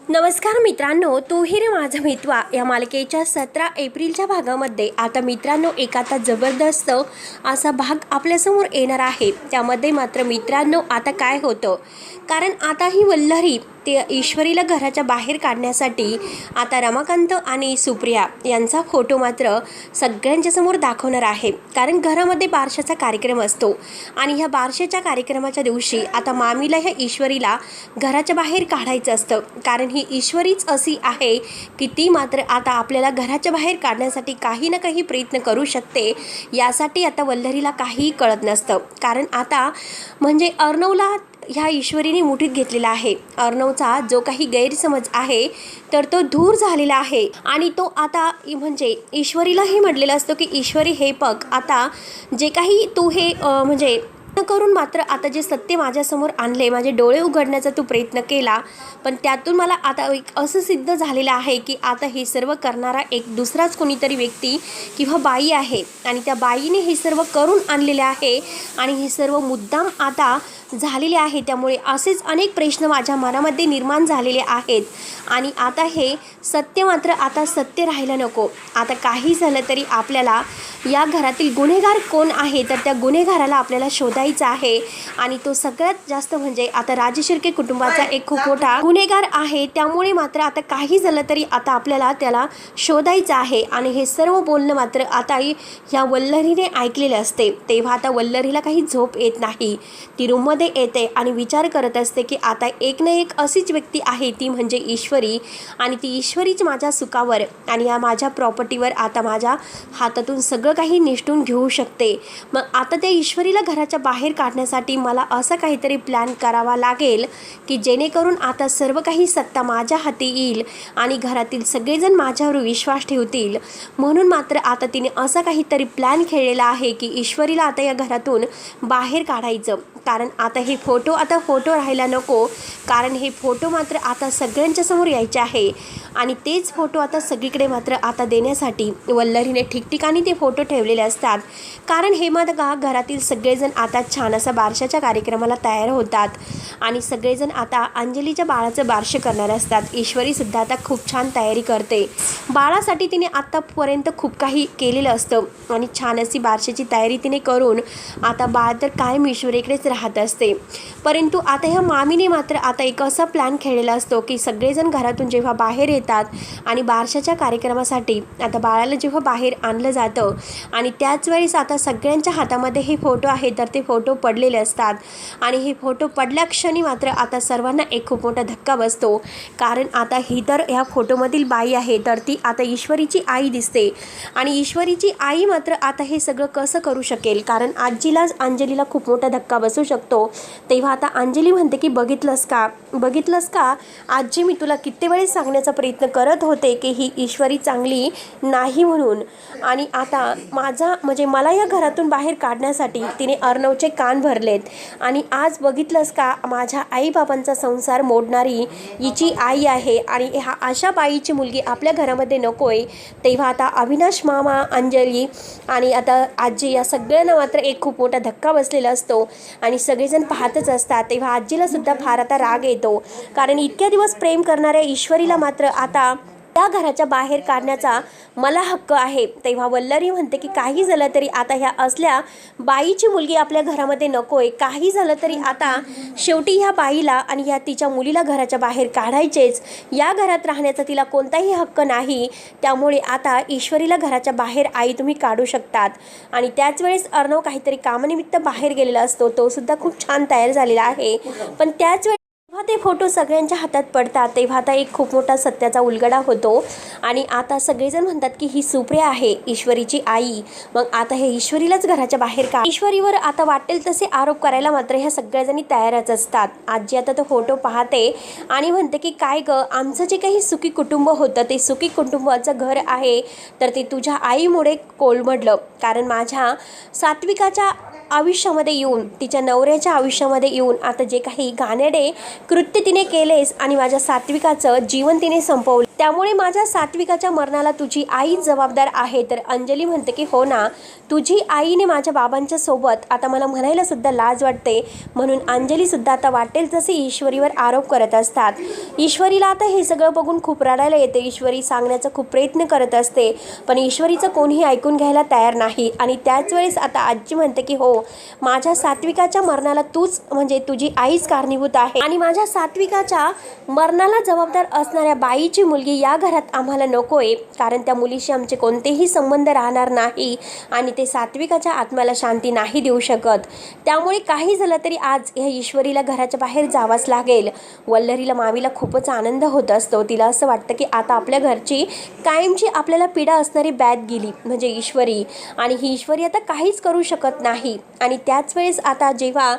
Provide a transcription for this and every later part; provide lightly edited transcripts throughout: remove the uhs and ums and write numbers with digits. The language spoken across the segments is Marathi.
नमस्कार मित्रांनो, तू ही रे माझा मितवा या मालिकेच्या 17 एप्रिलच्या भागामध्ये आता मित्रांनो एक आता जबरदस्त असा भाग आपल्यासमोर येणार आहे। त्यामध्ये मात्र मित्रांनो आता काय होतं, कारण आता ही वल्लरी ते ईश्वरीला घराच्या बाहेर काढण्यासाठी आता रमाकांत आणि सुप्रिया यांचा फोटो मात्र सगळ्यांच्या समोर दाखवणार आहे। कारण घरामध्ये बारशाचा कार्यक्रम असतो आणि ह्या बारशाच्या कार्यक्रमाच्या दिवशी आता मामीला ह्या ईश्वरीला घराच्या बाहेर काढायचं असतं। कारण ही ईश्वरीच अशी आहे की ती मात्र आता आपल्याला घराच्या बाहेर काढण्यासाठी काही ना काही प्रयत्न करू शकते। यासाठी आता वल्लरीला काहीही कळत नसतं, कारण आता म्हणजे अर्णवला ह्या ईश्वरीने मुठीत घेतलेला आहे। अर्णवचा जो काही गैरसमज आहे तर तो दूर झालेला आहे आणि तो आता म्हणजे ईश्वरीलाही म्हटलेलं असतं की ईश्वरी हे बघ, आता जे काही तू हे म्हणजे करून मात्र आता जे सत्य माझ्यासमोर आणले, माझे डोळे उघडण्याचा तू प्रयत्न केला, पण त्यातून मला आता एक असं सिद्ध झालेलं आहे की आता हे सर्व करणारा एक दुसराच कोणीतरी व्यक्ती किंवा बाई आहे आणि त्या बाईने हे सर्व करून आणलेले आहे आणि हे सर्व मुद्दाम आता झालेले आहे। त्यामुळे असेच अनेक प्रश्न माझ्या मनामध्ये निर्माण झालेले आहेत आणि आता हे सत्य मात्र आता सत्य राहायला नको। आता काही झालं तरी आपल्याला या घरातील गुन्हेगार कोण आहे तर त्या गुन्हेगाराला आपल्याला शोधायचं आहे आणि तो सगळ्यात जास्त म्हणजे आता राजशिर्के कुटुंबाचा एक खूप मोठा गुन्हेगार आहे। त्यामुळे मात्र आता काही झालं तरी आता आपल्याला त्याला शोधायचं आहे आणि हे सर्व बोलणं मात्र आता ह्या वल्लरीने ऐकलेलं असते। तेव्हा आता वल्लरीला काही झोप येत नाही, ती रूममध्ये येते आणि विचार करत असते की आता एक ना एक अशीच व्यक्ती आहे ती म्हणजे ईश्वरी आणि ती ईश्वरीच माझ्या सुखावर आणि या माझ्या प्रॉपर्टीवर आता माझ्या हातातून सगळं काही निसटून घेऊ शकते। मग आता त्या ईश्वरीला घराच्या बाहेर काढण्यासाठी मला असं काहीतरी प्लॅन करावा लागेल की जेणेकरून आता सर्व काही सत्ता माझ्या हाती येईल आणि घरातील सगळेजण माझ्यावर विश्वास ठेवतील। म्हणून मात्र आता तिने असा काहीतरी प्लॅन खेळलेला आहे की ईश्वरीला आता या घरातून बाहेर काढायचं। कारण आता हे फोटो राहायला नको, कारण हे फोटो मात्र आता सगळ्यांच्या समोर यायचे आहे आणि तेच फोटो आता सगळीकडे मात्र आता देण्यासाठी वल्लरीने ठिकठिकाणी ते फोटो ठेवलेले असतात। कारण हे मात्र घरातील सगळेजण आता छान असा बारशाच्या कार्यक्रमाला तयार होतात आणि सगळेजण आता अंजलीच्या बाळाचं बारशे करणार असतात। ईश्वरीसुद्धा आता खूप छान तयारी करते, बाळासाठी तिने आत्तापर्यंत खूप काही केलेलं असतं आणि छान अशी बारशाची तयारी तिने करून आता बाळ तर कायम ईश्वरीकडेच राहत असते। परंतु आता ह्या मामीने मात्र आता एक असा प्लॅन खेळलेला असतो की सगळेजण घरातून जेव्हा बाहेर येतात आणि बारशाच्या कार्यक्रमासाठी आता बाळाला जेव्हा बाहेर आणलं जातं आणि त्याच वेळेस आता सगळ्यांच्या हातामध्ये हे फोटो आहे तर ते फोटो पडलेले असतात आणि हे फोटो पडल्या क्षणी मात्र आता सर्वांना एक खूप मोठा धक्का बसतो। कारण आता ही तर ह्या फोटोमधील बाई आहे तर ती आता ईश्वरीची आई दिसते आणि ईश्वरीची आई मात्र आता हे सगळं कसं करू शकेल, कारण अंजलीला खूप मोठा धक्का बसू शकतो। तेव्हा आता अंजली म्हणते की बघितलंस का आजी, मी तुला किती वेळेस सांगण्याचा प्रयत्न करत होते की ही ईश्वरी चांगली नाही म्हणून, आणि आता मला या घरातून बाहेर काढण्यासाठी तिने अर्णवचे कान भरलेत आणि आज बघितलंस का माझ्या आईबाबांचा संसार मोडणारी हिची आई आहे आणि अशा बाईची मुलगी आपल्या घरामध्ये नकोय। तेव्हा आता अविनाश मामा, अंजली आणि आता आजी या सगळ्यांना मात्र एक खूप मोठा धक्का बसलेला असतो आणि सगळेजण पाहतच असतात। तेव्हा आजीला सुद्धा फार आता राग येतो, कारण इतक्या दिवस प्रेम करणाऱ्या ईश्वरीला मात्र आता त्या घराच्या बाहेर काढण्याचा मला हक्क आहे। तेव्हा वल्लरी म्हणते की काही झालं तरी आता ह्या असल्या बाईची मुलगी आपल्या घरामध्ये नकोय, काही झालं तरी आता शेवटी ह्या बाईला आणि ह्या तिच्या मुलीला घराच्या बाहेर काढायचेच, या घरात राहण्याचा तिला कोणताही हक्क नाही। त्यामुळे आता ईश्वरीला घराच्या बाहेर आई तुम्ही काढू शकतात। आणि त्याच वेळेस अर्णव काहीतरी कामानिमित्त बाहेर गेलेला असतो, तो सुद्धा खूप छान तयार झालेला आहे। पण त्याच वेळेस जेव्हा ते फोटो सगळ्यांच्या हातात पडतात तेव्हा आता एक खूप मोठा सत्याचा उलगडा होतो आणि आता सगळेजण म्हणतात की ही सुप्रिया आहे ईश्वरीची आई, मग आता हे ईश्वरीलाच घराच्या बाहेर काढ। ईश्वरीवर आता वाटेल तसे आरोप करायला मात्र ह्या सगळ्याजणी तयारच असतात। आजी आता तो फोटो पाहते आणि म्हणते की काय ग, आमचं जे काही सुखी कुटुंब होतं ते सुखी कुटुंबाचं घर आहे तर ते तुझ्या आईमुळे कोलमडलं। कारण माझ्या सात्विकाच्या आयुष्यामध्ये येऊन, तिच्या नवऱ्याच्या आयुष्यामध्ये येऊन आता जे काही घाणेरडे कृत्य तिने केलेस आणि माझ्या सात्विकाचं जीवन तिने संपवलं, त्यामुळे माझ्या सात्विकाच्या मरणाला तुझी आई जबाबदार आहे. तर अंजली म्हणते की हो ना, तुझी आईने माझ्या बाबांच्या सोबत, आता मला म्हणायला सुद्धा लाज वाटते, म्हणून अंजली सुद्धा आता वाटेल तसे ईश्वरीवर आरोप करत असतात. ईश्वरीला आता हे सगळं बघून खूप रडायला येते. ईश्वरी सांगण्याचा खूप प्रयत्न करत असते, पण ईश्वरीचं कोणीही ऐकून घ्यायला तयार नाही. आणि त्याच वेळेस आता आजी म्हणते की हो, माझ्या सात्विकाच्या मरणाला तूच म्हणजे तुझी आईच कारणीभूत आहे आणि माझ्या सात्विकाच्या मरणाला जबाबदार असणाऱ्या बाईची मुलगी या घरात आम्हाला नकोय, कारण त्या मुलीशी आमचे कोणतेही संबंध राहणार नाही आणि ते सात्विकाच्या आत्म्याला शांती नाही देऊ शकत. त्यामुळे काही झालं तरी आज ह्या ईश्वरीला घराच्या बाहेर जावंच लागेल. वल्लरीला मामीला खूपच आनंद होत असतो. तिला असं वाटतं की आता आपल्या घरची कायमची आपल्याला पीडा असणारी बॅग गेली म्हणजे ईश्वरी, आणि ही ईश्वरी आता काहीच करू शकत नाही. आणि त्याच वेळेस आता जेव्हा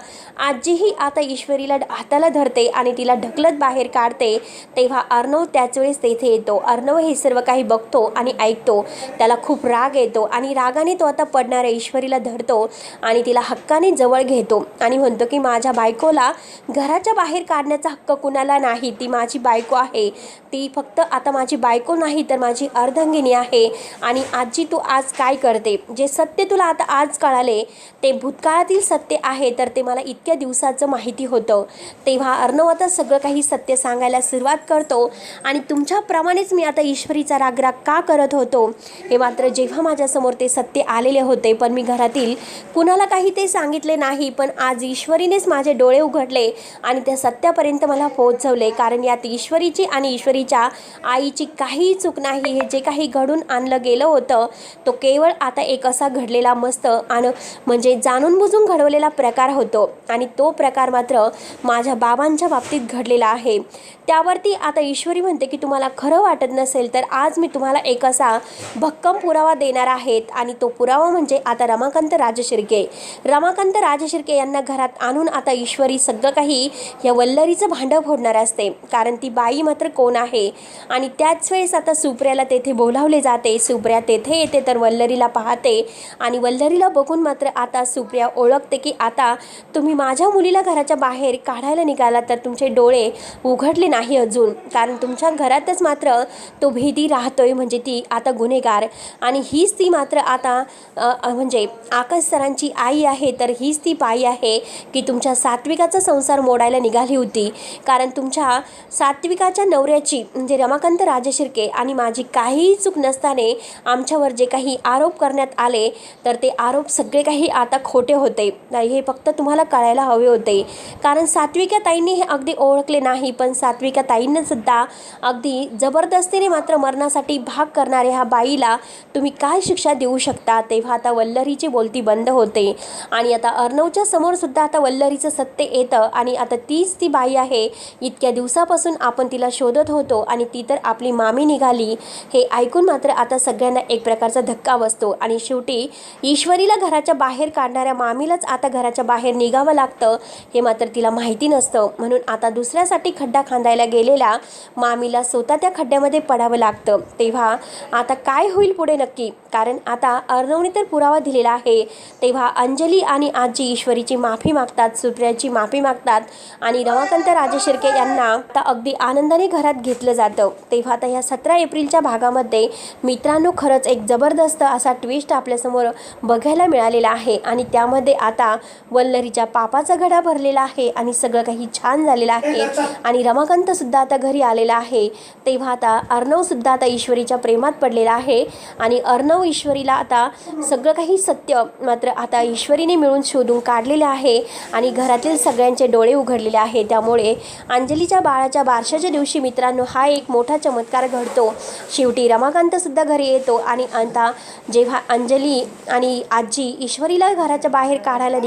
आजीही आता ईश्वरीला हाताला धरते आणि तिला ढकलत बाहेर काढते, तेव्हा अर्णव त्याच वेळेस तेथे येतो. अर्णव हे सर्व काही बघतो आणि ऐकतो. त्याला खूप राग येतो आणि रागाने तो आता पडणाऱ्या ईश्वरीला धरतो आणि तिला हक्काने जवळ घेतो आणि म्हणतो की माझ्या बायकोला घराच्या बाहेर काढण्याचा हक्क कुणाला नाही. ती माझी बायको आहे. ती फक्त आता माझी बायको नाही तर माझी अर्धांगिनी आहे. आणि आजी तू आज काय करते? जे सत्य तुला आता आज कळाले ते भूतकाळातील सत्य आहे, तर ते मला इतक्या दिवसाचं माहिती होतं. तेव्हा अर्णव आता सगळं काही सत्य सांगायला सुरुवात करतो आणि तुमच्याप्रमाणेच मी आता ईश्वरीचा रागराग का करत होतो हे मात्र जेव्हा माझ्यासमोर ते सत्य आलेले होते, पण मी घरातील कुणाला काही ते सांगितले नाही. पण आज ईश्वरीनेच माझे डोळे उघडले आणि त्या सत्यापर्यंत मला पोहोचवले, कारण यात ईश्वरीची आणि ईश्वरीच्या आईची काहीही चूक नाही. हे जे काही घडून आणलं गेलं होतं तो केवळ आता एक असा घडलेला मस्त आणि म्हणजे जाणून बुजून घडवलेला प्रकार होतो आणि तो प्रकार मात्र माझ्या बाबांच्या बाबतीत घडलेला आहे. त्यावरती आता ईश्वरी म्हणते की तुम्हाला खरं वाटत नसेल तर आज मी तुम्हाला एक असा भक्कम पुरावा देणार आहेत आणि तो पुरावा म्हणजे आता रमाकांत राजशिर्के. रमाकांत राजशिर्के यांना घरात आणून आता ईश्वरी सगळं काही या वल्लरीचं भांडं फोडणार असते, कारण ती बाई मात्र कोण आहे. आणि त्याच वेळेस आता सुप्रियाला तेथे बोलावले जाते. सुप्रिया तेथे येते तर वल्लरीला पाहते आणि वल्लरीला बघून मात्र आता सुप्रिया ओळखते की आता तुम्ही माझ्या मुलीला घराच्या बाहेर काढायला निघाला तर तुमचे डोळे उघडले नाही अजून, कारण तुमच्या घरातच मात्र तो भेदी राहतोय म्हणजे ती आता गुन्हेगार. आणि हीच ती मात्र आता म्हणजे आकाश सरांची आई आहे. तर हीच ती बाई आहे की तुमच्या सात्विकाचा संसार मोडायला निघाली होती, कारण तुमच्या सात्विकाच्या नवऱ्याची म्हणजे रमाकांत राजशिर्के आणि माझी काहीही चूक नसताने आमच्यावर जे काही आरोप करण्यात आले तर ते आरोप सगळे काही आता खोटे होते. हे फक्त तुम्हाला कळायला हवे होते, कारण सात्विका ताईंनी हे अगदी ओळखले नाही, पण सात्विका ताईंना सुद्धा अगदी जबरदस्तीने मात्र मरणासाठी भाग करणाऱ्या ह्या बाईला तुम्ही काय शिक्षा देऊ शकता. तेव्हा आता वल्लरीची बोलती बंद होते आणि आता अर्णवच्या समोर सुद्धा आता वल्लरीचं सत्य येतं आणि आता तीच ती बाई आहे. इतक्या दिवसापासून आपण तिला शोधत होतो आणि ती तर आपली मामी निघाली. हे ऐकून मात्र आता सगळ्यांना एक प्रकारचा धक्का बसतो आणि शेवटी ईश्वरीला घराच्या बाहेर काढणाऱ्या मामीलाच आता घराच्या बाहेर निघावं लागतं हे मात्र तिला माहिती नसतं. म्हणून आता दुसऱ्यासाठी खड्डा खांदायला गेलेल्या मामीला स्वतः त्या खड्ड्यामध्ये पडावं लागतं. तेव्हा आता काय होईल पुढे नक्की, कारण आता अर्णवने तर पुरावा दिलेला आहे. तेव्हा अंजली आणि आजी ईश्वरीची माफी मागतात, सुप्रियाची माफी मागतात आणि रमाकांत राजशिर्के यांना आता अगदी आनंदाने घरात घेतलं जातं. तेव्हा आता ह्या 17 एप्रिलच्या भागामध्ये मित्रांनो खरंच एक जबरदस्त असा ट्विस्ट आपल्यासमोर बघायला मिळालेला आहे आणि त्यामध्ये आता वल्लरीच्या पापाचा घडा भरलेला आहे आणि सगळं काही छान झालेलं आहे आणि रमाकांत सुद्धा आता घरी आलेला आहे. तेव्हा आता अर्णव सुद्धा आता ईश्वरीच्या प्रेमात पडलेला आहे आणि अर्णव ईश्वरीला आता सगळं काही सत्य मात्र आता ईश्वरीने मिळून शोधून काढलेले आहे आणि घरातील सगळ्यांचे डोळे उघडलेले आहे. त्यामुळे अंजलीच्या बाळाच्या बारशाच्या दिवशी मित्रांनो हा एक मोठा चमत्कार घडतो. शेवटी रमाकांत सुद्धा घरी येतो आणि आता जेव्हा अंजली आणि आजी ईश्वरीला घराच्या बाहेर काढायला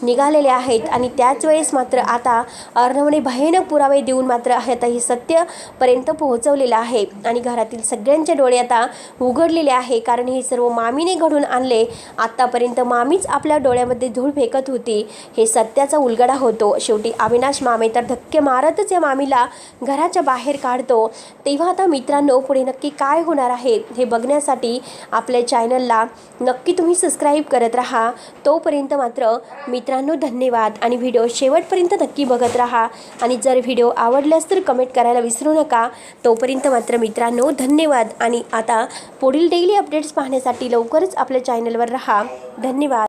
निघालेले आहेत आणि त्याच वेळेस मात्र आता अर्णवने भयानक पुरावे देऊन मात्र आता हे सत्यपर्यंत पोहोचवलेलं आहे आणि घरातील सगळ्यांचे डोळे आता उघडलेले आहे, कारण हे सर्व मामीने घडून आणले. आत्तापर्यंत मामीच आपल्या डोळ्यामध्ये धूळ फेकत होती. हे सत्याचा उलगडा होतो. शेवटी अविनाश मामे तर धक्के मारतच या मामीला घराच्या बाहेर काढतो. तेव्हा आता मित्रांनो पुढे नक्की काय होणार आहे हे बघण्यासाठी आपल्या चॅनलला नक्की तुम्ही सबस्क्राईब करत राहा. तोपर्यंत मात्र मित्रांनो धन्यवाद आणि व्हिडिओ शेवटपर्यंत नक्की बघत बघत राहा आणि जर व्हिडिओ आवडल्यास तर कमेंट करायला विसरू नका. तोपर्यंत मात्र मित्रांनो धन्यवाद. आणि आता पुढील डेली अपडेट्स पाहण्यासाठी लवकरच आपल्या चॅनलवर राहा. धन्यवाद.